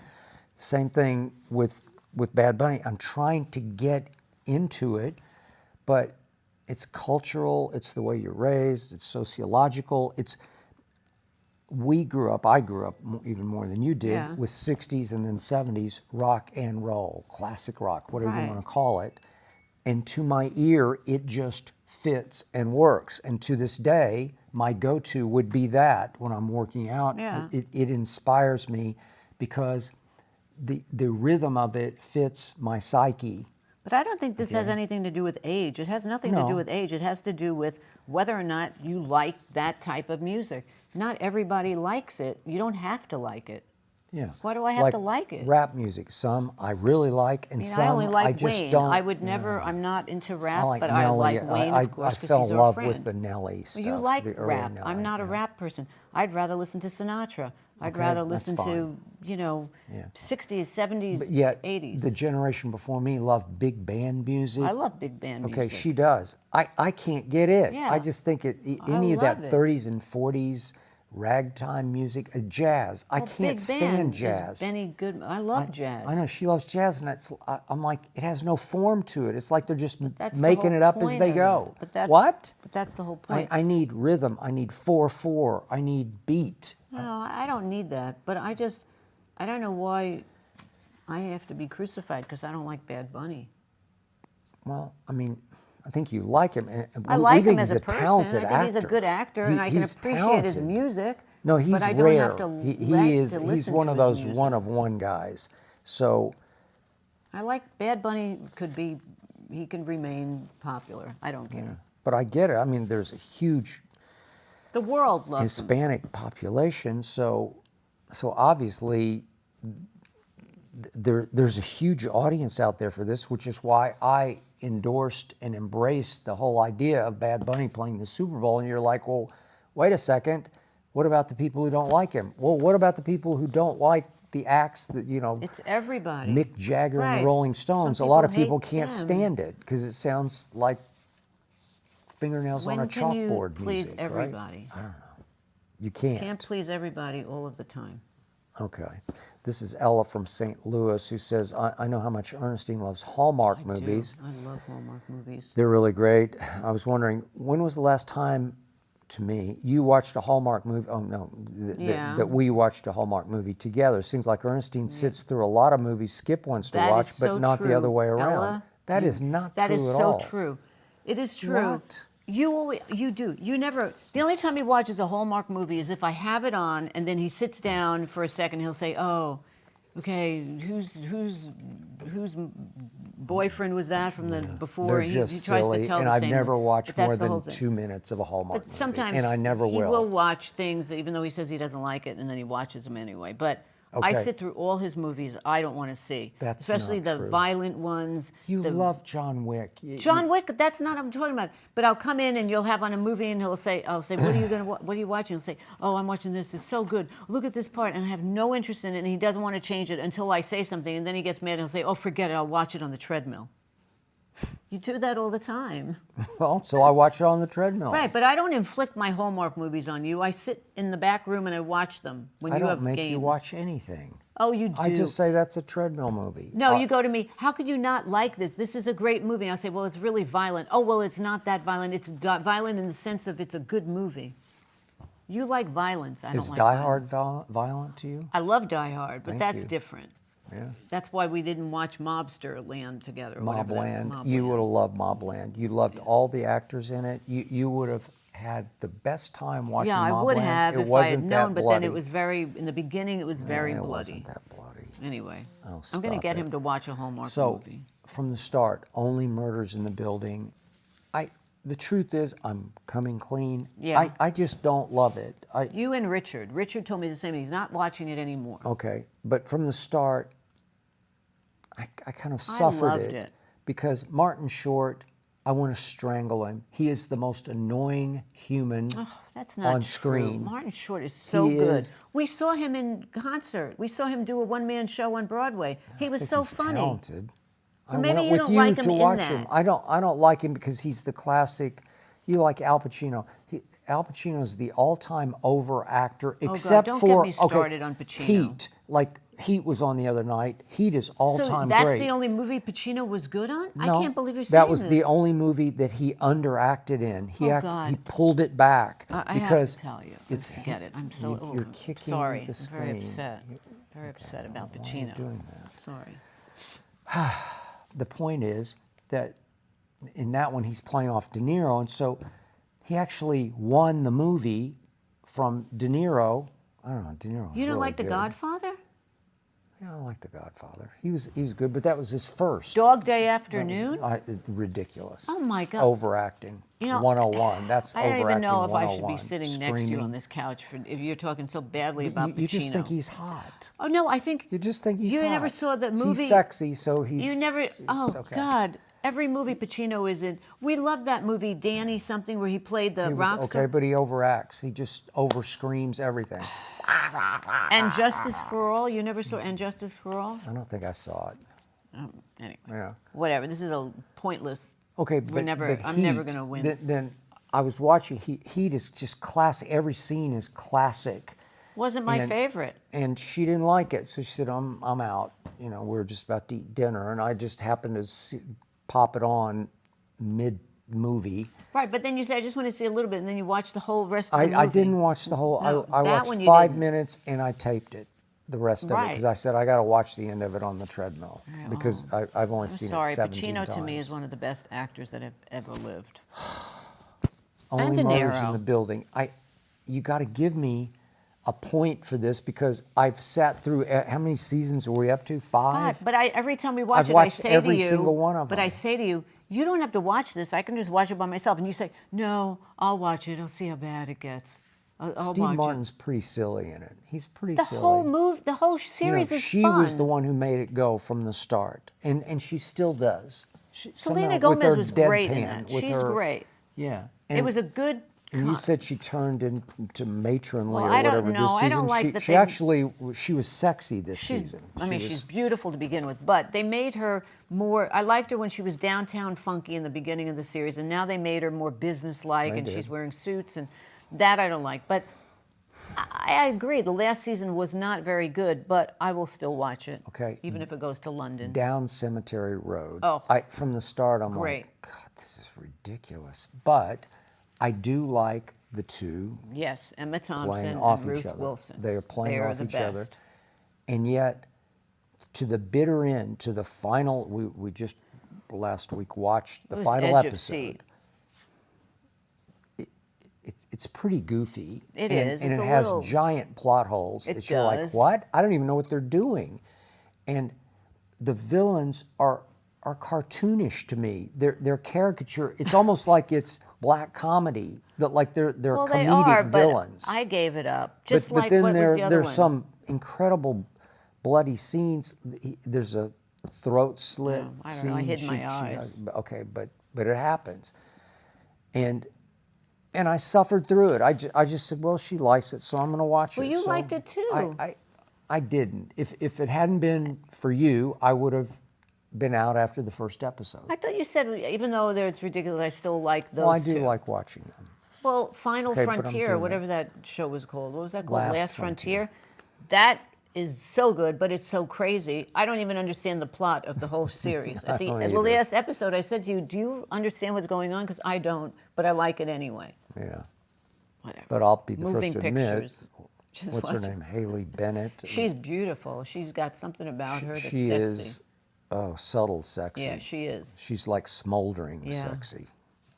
Same thing with Bad Bunny. I'm trying to get into it, but it's cultural, it's the way you're raised, it's sociological. I grew up even more than you did, Yeah. with 60s and then 70s rock and roll, classic rock, whatever you Right. want to call it. And to my ear, it just fits and works. And to this day, my go-to would be that when I'm working out. Yeah. It inspires me because the rhythm of it fits my psyche. But I don't think this has anything to do with age. It has nothing to No. do with age. It has to do with whether or not you like that type of music. Not everybody likes it. You don't have to like it. Yeah. Why do I have to like it? Rap music. Some I really like, and I mean, some I only like just Wayne. don't. I would never. I'm not into rap, I like but Nelly. I like Wayne, of course, I because fell he's in our love friend. with the Nelly stuff. Well, you like the early rap. Nelly, I'm not a yeah. rap person. I'd rather listen to Sinatra. I'd Okay, rather that's listen to, Yeah. 60s, 70s, But yet, 80s. the generation before me loved big band music. I love big band Okay, music. she does. I can't get it. Yeah. I just think any I of that love it. 30s and 40s ragtime music, jazz. I Well, can't big stand band jazz. Is Benny Goodman. I love jazz. I know she loves jazz, and I'm like, it has no form to it. It's like they're just That's the making whole it up as point they of go. it. But that's, What? But that's the whole point. I need rhythm. I need 4/4. I need beat. No, I don't need that. But I don't know why I have to be crucified because I don't like Bad Bunny. Well, I mean, I think you like him. And I we like think him as he's a person. talented I think he's a actor. good actor, and I can He's appreciate his talented. music. No, he's but I don't rare. have to He is. to He's listen one to of his those music. one-of-one guys. So I like Bad Bunny. He can remain popular. I don't care. but I get it. I mean, there's a huge The world loves him. Hispanic population, so obviously there's a huge audience out there for this, which is why I endorsed and embraced the whole idea of Bad Bunny playing the Super Bowl. And you're like, well, wait a second, what about the people who don't like him? Well, what about the people who don't like the acts that, It's everybody. Mick Jagger and Right. the Rolling Stones? Some A lot of people people hate can't them. stand it because it sounds like fingernails on a When can you chalkboard please music, right? everybody? I don't know. You can't. Can't please everybody all of the time. Okay. This is Ella from St. Louis who says, I know how much Ernestine loves Hallmark movies. I love Hallmark movies. They're really great. I was wondering, when was the last time, to me, you watched a Hallmark movie? Oh, no, that we watched a Hallmark movie together. Seems like Ernestine sits through a lot of movies Skip wants to watch, is but so not the other way true, around. Ella. That is not That true is at so all. true. It is true. What? You do. You never. The only time he watches a Hallmark movie is if I have it on, and then he sits down for a second. He'll say, "Oh, okay, whose boyfriend was that from the before?" They're He just tries silly, to tell and the I've same never one. watched But that's more the whole than thing. 2 minutes of a Hallmark movie, Sometimes and I never he will. will watch things that, even though he says he doesn't like it, and then he watches them anyway. But I Okay. sit through all his movies. I don't want to see, That's especially not the true. violent ones. You the, love John Wick. John Wick. That's not what I'm talking about. But I'll come in and you'll have on a movie, and I'll say, "What are you gonna? What are you watching?" He'll say, "Oh, I'm watching this. It's so good. Look at this part," and I have no interest in it, and he doesn't want to change it until I say something, and then he gets mad and he'll say, "Oh, forget it. I'll watch it on the treadmill." You do that all the time. Well, so I watch it on the treadmill. Right, but I don't inflict my Hallmark movies on you. I sit in the back room and I watch them when I you don't have make games. you watch anything. Oh, you do. I just say that's a treadmill movie. No, you go to me, "How could you not like this? This is a great movie." I'll say, "Well, it's really violent." "Oh, well, it's not that violent. It's violent in the sense of it's a good movie." You like violence. I Is don't like Die violence. Hard violent to you? I love Die Hard, but Thank that's you. different. Yeah. That's why we didn't watch Mobster Land together. Or whatever that- Mobland. You would have loved Mobland. You loved all the actors in it. You would have had the best time watching Yeah, I Mobland. would have It if I wasn't had known, that but then bloody. it was in the beginning, it was very it bloody. wasn't that bloody. Anyway, Oh, I'm going to stop get it. him to watch a Hallmark So, movie. from the start, only murders in the building. The truth is, I'm coming clean. Yeah. I just don't love it. You and Richard. Richard told me the same thing. He's not watching it anymore. Okay, but from the start, I kind of suffered loved it, it. because Martin Short, I want to strangle him. He is the most annoying human Oh, that's not on true. screen. Martin Short is so He good. is- We saw him in concert. We saw him do a one-man show on Broadway. He was I think so he's funny. talented. I Maybe went you with don't you like him to in watch that. him. I don't like him because he's the classic. You like Al Pacino. Al Pacino's the all-time over actor, except don't get for me started on Pacino. Heat. Like Heat was on the other night. Heat is all-time So that's great. the only movie Pacino was good on? No, I can't believe you're saying that was this. the only movie that he underacted in. He God. he pulled it back I because have to tell you. it's Forget it. I'm so you're kicking sorry. the I'm very screen. upset. Very upset about why are you Pacino. doing that? Sorry. The point is that in that one he's playing off De Niro, and so he actually won the movie from De Niro. I don't know, De Niro was You don't really like The good. Godfather? Yeah, I like The Godfather. He was good, but that was his first. Dog Day Afternoon? Ridiculous. Oh, my God. Overacting. You know, 101. That's I don't overacting. even know if I should be 101. sitting next to you Screaming. on this couch if you're talking so badly about Pacino. You just think he's hot. Oh no, I think You just think he's you hot. never saw the movie. He's sexy, so he's. You never. Oh okay. God! Every movie Pacino is in. We love that movie, Danny something, where he played the He was rock okay, star. but he overacts. He just overscreams everything. And Justice for All. You never saw And Justice for All? I don't think I saw it. Anyway, Yeah. whatever. This is a pointless. Okay, but never- but I'm never Heat, gonna win. Then I was watching Heat. Heat is just classic. Every scene is classic. Wasn't my And- favorite. And she didn't like it, so she said, "I'm out." You know, we're just about to eat dinner, and I just happened to pop it on mid-movie. Right, but then you say, "I just want to see a little bit," and then you watch the whole rest of the movie. I didn't watch the whole. No, I that watched one you 5 didn't. minutes, and I taped it, the rest of it, Right. because I said I got to watch the end of it on the treadmill because I've only I'm seen sorry, it 17 Pacino times. to me is one of the best actors that have ever lived. Only and De murders in Niro. the building. You got to give me a point for this because I've sat through. How many seasons are we up to? 5. But every time we watch I've it, I watched say every to you, single one of but I them. say to you, you don't have to watch this. I can just watch it by myself. And you say, no, I'll watch it. I'll see how bad it gets. I'll Steve watch Martin's pretty silly in it. He's pretty it. silly. The whole You know, series is she fun. was the one who made it go from the start, and she still does. Selena Somehow, with Gomez her was great in deadpan, that. with She's her- great. Yeah, It was a good. And you said she turned into matronly Well, or I don't whatever know. this I season. don't like she, that she they- actually she was sexy this season. I mean, She was- she's beautiful to begin with, but they made her more. I liked her when she was downtown funky in the beginning of the series, and now they made her more business-like, They and did. she's wearing suits, and that I don't like. But I agree. The last season was not very good, but I will still watch it. Okay. Even if it goes to London. Down Cemetery Road. Oh, From the start, I'm great. like, God, this is ridiculous. But I do like the two Yes, Emma playing Thompson off and each Ruth other. Wilson. They are playing They are off the each other. best. And yet, to the bitter end, to the final, we just last week watched the It was final edge of episode. seat. It's pretty goofy. It and, is. And It's it a has little- giant plot holes It that you're like, does. what? I don't even know what they're doing. And the villains are cartoonish to me. They're caricature. It's almost like it's black comedy. That like they're Well, comedic they are, villains. but I gave it up. Just but like then what was the other there's one? some incredible bloody scenes. There's a throat slit. No, I don't know. I scene. hid my eyes. Okay, but it happens, and I suffered through it. I just said, well, she likes it, so I'm going to watch Well, it. you So liked it too. I didn't. If it hadn't been for you, I would have been out after the first episode. I thought you said, even though it's ridiculous, I still like those Well, I do two. like watching them. Well, Final Okay, but I'm Frontier, doing whatever that show was called. What was that called? Last Last Frontier. Frontier. That is so good, but it's so crazy. I don't even understand the plot of the whole series. At the don't the either. last episode, I said to you, do you understand what's going on? Because I don't, but I like it anyway. Yeah. Whatever. But I'll be the Moving first to admit, pictures. Just what's her watch it. name? Haley Bennett. She's beautiful. She's got something about her that's she sexy. is, subtle sexy. Yeah, she is. She's like smoldering Yeah. sexy.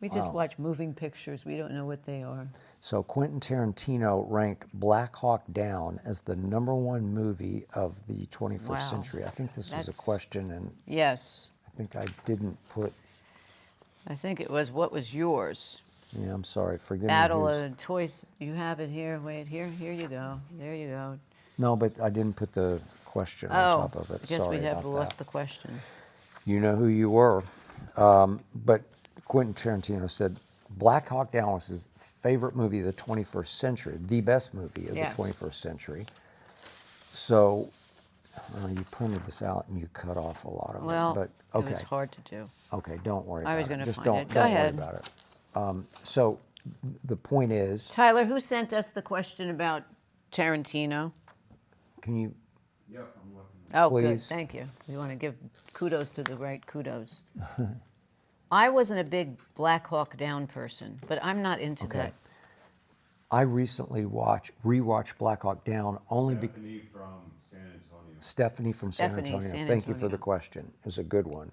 We just watch moving pictures. We don't know what they are. So Quentin Tarantino ranked Black Hawk Down as the #1 movie of the 21st Wow. century. I think this was a That's- question, and Yes. I think I didn't put. I think it was, what was yours? Yeah, I'm sorry. Forgive Battle me. of Toys. You have it here. Wait, here you go. There you go. No, but I didn't put the question on Oh, top of it. I guess Sorry we'd have about lost that. the question. You know who you were. But Quentin Tarantino said Black Hawk Down was his favorite movie of the 21st century, the best movie of Yes. the 21st century. So you printed this out and you cut off a lot of Well, it. But it was okay, hard to do. okay, don't worry I about was it. gonna Just find don't it. Go don't ahead. worry about it. So the point is, Tyler, who sent us the question about Tarantino? can you? Yep, I'm looking. Oh, Please. good. Thank you. We want to give kudos to the right kudos. I wasn't a big Black Hawk Down person, but I'm not into Okay. that. I recently rewatched Black Hawk Down only because. Stephanie from San Antonio. Stephanie from San Stephanie, Antonio. San Thank you for the Antonio. question. It was a good one.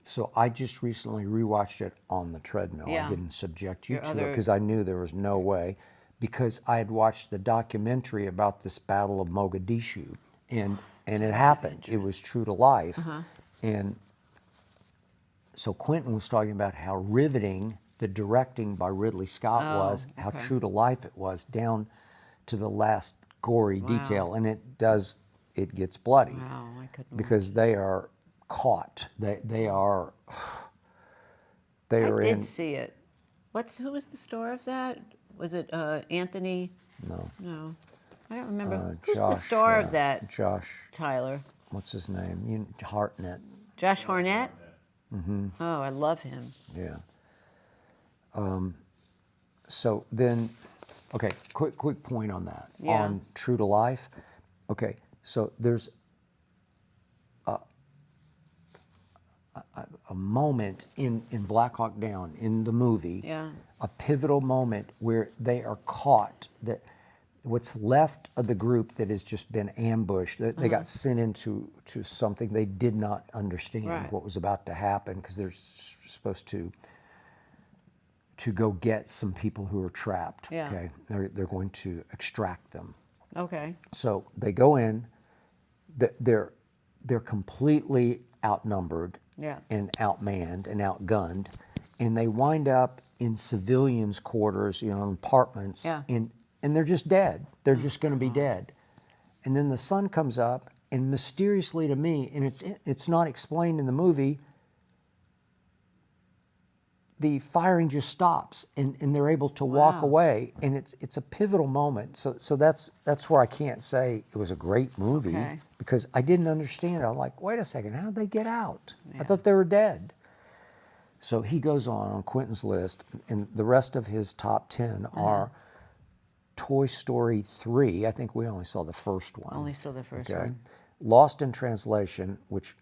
So I just recently rewatched it on the treadmill. Yeah. I didn't subject you Your to it other- because I knew there was no way, because I had watched the documentary about this Battle of Mogadishu, and it happened. It was true to life, Uh-huh. and so Quentin was talking about how riveting the directing by Ridley Scott Oh, was, how okay. true to life it was, down to the last gory detail, and it gets bloody Wow, I couldn't. because they are caught. They are I in. did see it. Who was the star of that? Was it Anthony? No, No, I don't remember. Josh. Who's the star of that? Josh. Tyler. What's his name? Hartnett. Josh Hartnett. Mm-hmm. Oh, I love him. Yeah. So then, okay, quick point on that. Yeah. On True to Life. Okay, so there's a moment in Black Hawk Down in the movie, Yeah. a pivotal moment where they are caught, that what's left of the group that has just been ambushed, they got sent into something they did not understand Right. what was about to happen, because they're supposed to go get some people who are trapped. Yeah. Okay, they're going to extract them. Okay. So they go in, they're completely outnumbered, Yeah. and outmanned and outgunned, and they wind up in civilians' quarters, in apartments, Yeah. and they're just dead. They're just going to be dead. And then the sun comes up, and mysteriously to me, and it's not explained in the movie, the firing just stops, and they're able to walk Wow. away, and it's a pivotal moment. So that's where I can't say it was a great movie, Okay. because I didn't understand it. I'm like, wait a second, how'd they get out? I thought they were dead. So he goes on Quentin's list, and the rest of his top 10 are Toy Story 3. I think we only saw the first one. Only saw the first Okay. one. Lost in Translation, which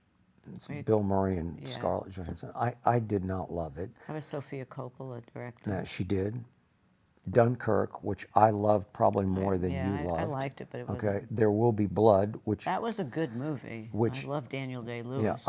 it's Wait. Bill Murray and Yeah. Scarlett Johansson. I did not love it. That was Sofia Coppola directed. No, she did. Dunkirk, which I loved probably more than Yeah, you loved. I liked it, but it wasn't. Okay. There Will Be Blood, which That was a good movie. Which- I love Daniel yeah, Day-Lewis.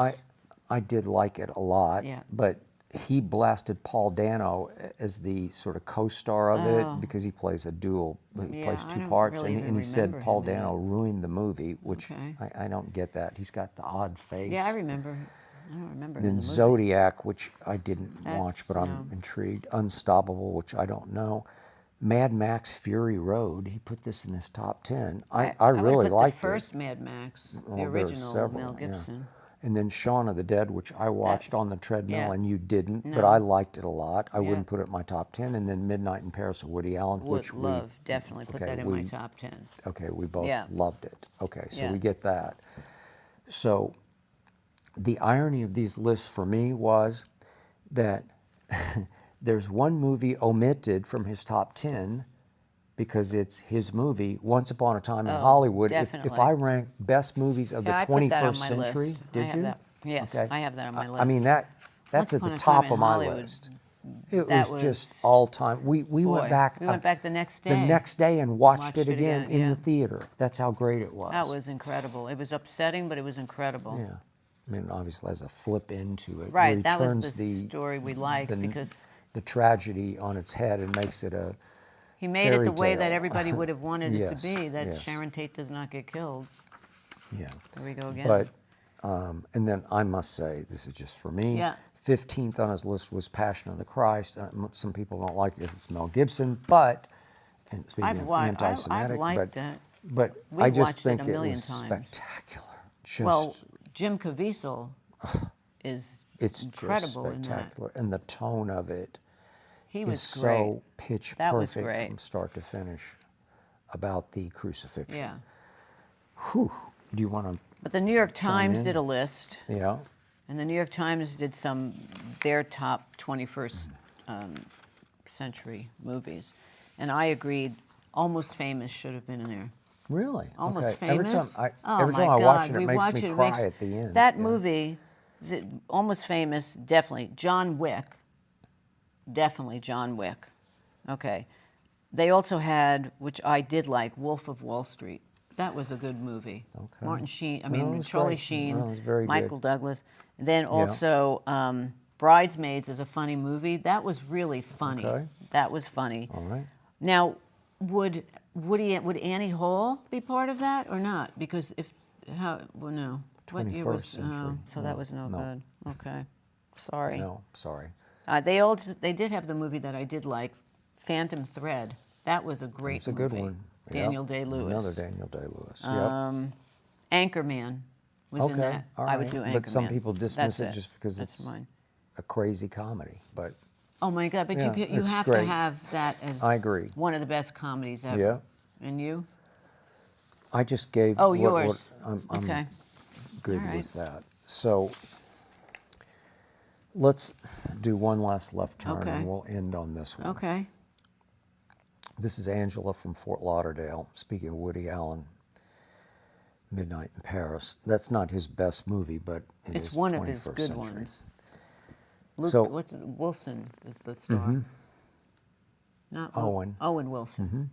I did like it a lot. Yeah. But he blasted Paul Dano as the sort of co-star of Oh. it because he plays a dual. He Yeah, plays I two don't parts, really and even he said remember Paul him in Dano it. ruined the movie, which Okay. I don't get that. He's got the odd face. Yeah, I remember. I don't remember him in Then the movie. Zodiac, which I didn't That- watch, but I'm no. intrigued. Unstoppable, which I don't know. Mad Max Fury Road. He put this in his top 10. I would've really put liked the first Mad Max, the Well, there were original several, Mel yeah. Gibson. And then Shaun of the Dead, which I watched That's- on the treadmill, yeah. and you didn't, but No. I liked it a lot. I Yeah. wouldn't put it in my top 10. And then Midnight in Paris of Woody Allen, Would which love, definitely put okay, that in my top 10. we both Yeah. loved it. Okay, so Yeah. we get that. So the irony of these lists for me was that there's one movie omitted from his top 10 because it's his movie, Once Upon a Time in Oh, Hollywood. If definitely. I rank best movies of Yeah, the I put that on 21st my century, list. I did have you? that. Yes, I have that on my I mean, list. that's Once at Upon the a Time top in of my Hollywood, list. It that was just was- all time. We Boy, went back. we went back the next day. The next day and watched it again in yeah. the theater. That's how great it was. That was incredible. It was upsetting, but it was incredible. Yeah. I mean, obviously, has a flip into it. Right, where he that was turns the story we liked because the tragedy on its head and makes it a he made it the way fairy that tale. everybody would have wanted it Yes, to be, that yes. Sharon Tate does not get killed. yeah. There we go again. But and then I must say, this is just for me. Yeah. 15th on his list was Passion of the Christ. Some people don't like it because it's Mel Gibson, but and speaking I've of liked anti-Semitic, it. but We've I just watched it think a it million was times. spectacular. Just Well, Jim Caviezel is it's incredible just in that. spectacular, and the tone of it He was is great. so pitch That was perfect great. from start to finish about the crucifixion. Yeah. Whew. Do you want to? But the New York Times in? did a list, Yeah. and the New York Times did their top 21st century movies. And I agreed, Almost Famous should have been in there. Really? Almost okay. Famous. Every time I watch it, it makes me cry at the end. That Yeah. movie, Almost Famous, definitely. John Wick, definitely John Wick. Okay. They also had, which I did like, Wolf of Wall Street. That was a good movie. Okay. Martin Sheen, No, it was Charlie great. Sheen, No, it was very Michael good. Douglas. And then also Bridesmaids is a funny movie. That was really funny. Okay. That was funny. All right. Now, would Annie Hall be part of that or not? Because no. What year 21st was? century. So that was no good. Okay, sorry. No, sorry. They did have the movie that I did like, Phantom Thread. That was a great It's a movie. good one. Daniel Yep. Day-Lewis. Another Daniel Day-Lewis. Yep. Anchorman was in Okay. that. All I would right. do Anchorman. But some people dismiss That's it just because That's it's mine. a crazy comedy. But Oh my God! But Yeah, you it's have to great. have that as I agree. one of the best comedies ever. Yeah. And you? I just gave. Oh, what yours. I'm Okay. good All right. with that. So let's do one last left turn, Okay. and we'll end on this one. Okay. This is Angela from Fort Lauderdale. Speaking of Woody Allen, Midnight in Paris. That's not his best movie, but it It's is one of his 21st good century. ones. Luke, So- Wilson is the star. Not Owen. Owen Wilson.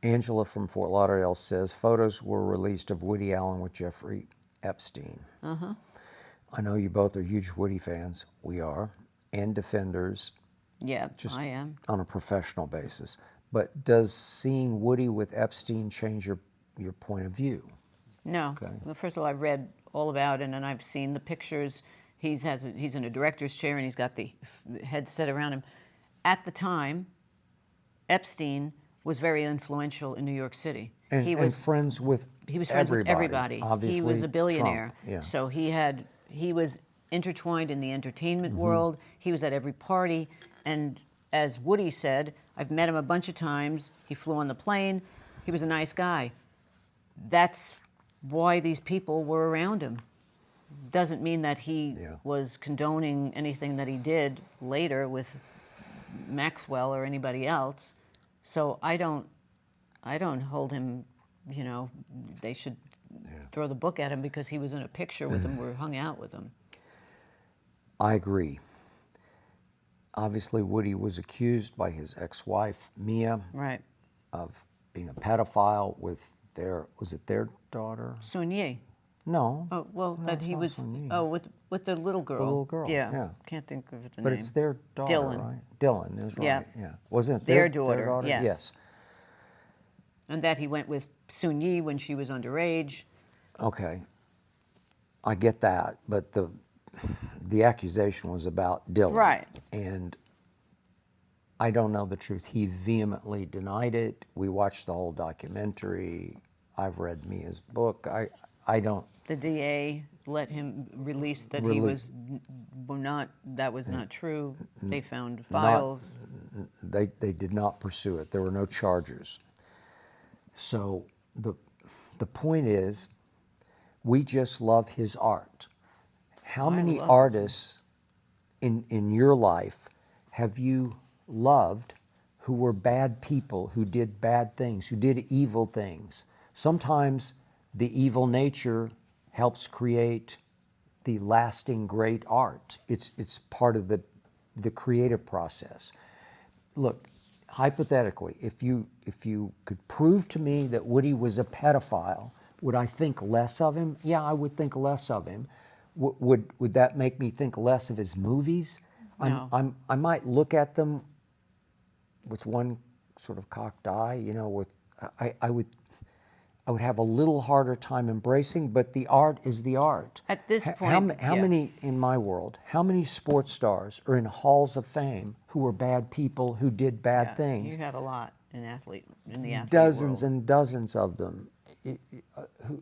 Angela from Fort Lauderdale says photos were released of Woody Allen with Jeffrey Epstein. I know you both are huge Woody fans. We are, and defenders Yeah, Just- I am. on a professional basis. But does seeing Woody with Epstein change your point of view? No. Okay. Well, first of all, I've read all about it, and I've seen the pictures. He's in a director's chair, and he's got the headset around him. At the time, Epstein was very influential in New York City. And, he was friends with friends with everybody. Obviously, He was a billionaire. Trump, yeah. So he was intertwined in the entertainment Mm-hmm. world. He was at every party. And as Woody said, I've met him a bunch of times. He flew on the plane. He was a nice guy. That's why these people were around him. Doesn't mean that he Yeah. was condoning anything that he did later with Maxwell or anybody else. So I don't I don't hold him, they should throw the book at him because he was in a picture with him or hung out with him. I agree. Obviously, Woody was accused by his ex-wife, Mia, Right. of being a pedophile with was it their daughter? Soigné. No. Oh, well, No, that it's he not was, Soigné. with the little girl. The little girl, yeah. Can't think of the But name. it's their daughter, Dylan. right? Dylan is right, Yeah. yeah. Wasn't it Their their daughter, yes. Yes. And that he went with Soigné when she was underage. Okay. I get that, but the accusation was about Dylan. Right. And I don't know the truth. He vehemently denied it. We watched the whole documentary. I've read Mia's book. I don't. The DA let him release that he was not, that was not true. They found files. They did not pursue it. There were no charges. So the point is, we just love his art. How many love it. artists in your life have you loved who were bad people, who did bad things, who did evil things? Sometimes the evil nature helps create the lasting great art. It's part of the creative process. Look, hypothetically, if you could prove to me that Woody was a pedophile, would I think less of him? Yeah, I would think less of him. Would that make me think less of his movies? No. I might look at them with one sort of cocked eye, I would have a little harder time embracing, but the art is the art. At this How point, yeah. many, in my world, how many sports stars are in halls of fame who were bad people, who did bad Yeah, things? You have a lot in the athlete Dozens world. and dozens of them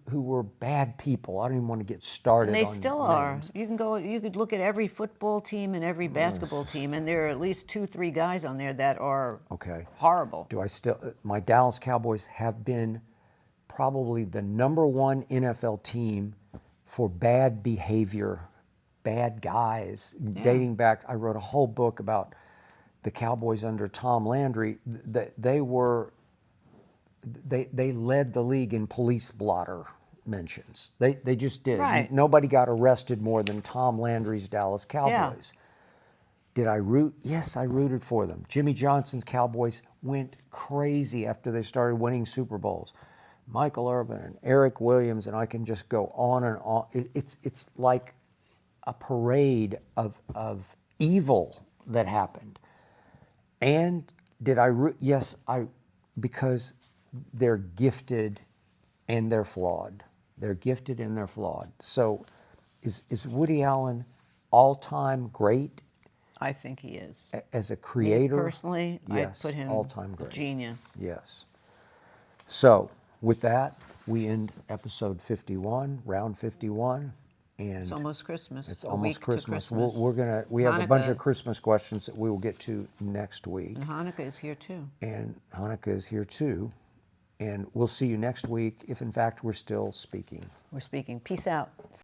who were bad people. I don't even want to get started And they on still names. are. You could look at every football team and every basketball team, and there are at least 2-3 guys on there that are Okay. horrible. My Dallas Cowboys have been probably the #1 NFL team for bad behavior, bad guys. Dating back, I wrote a whole book about the Cowboys under Tom Landry. They led the league in police blotter mentions. They just did. Right. Nobody got arrested more than Tom Landry's Dallas Cowboys. Did I root? Yes, I rooted for them. Jimmy Johnson's Cowboys went crazy after they started winning Super Bowls. Michael Irvin and Eric Williams, and I can just go on and on. It's like a parade of evil that happened. And did I root? Yes, because they're gifted and they're flawed. They're gifted and they're flawed. So is Woody Allen all-time great I think he is. as a Me creator? personally, Yes, I'd put him all-time great. genius. Yes. So with that, we end episode 51, round 51. And It's almost Christmas. it's a almost week to Christmas. Christmas. We have a bunch Hanukkah. of Christmas questions that we will get to next week. And Hanukkah is here too. And Hanukkah is here too. And we'll see you next week if in fact we're still speaking. We're speaking. Peace out.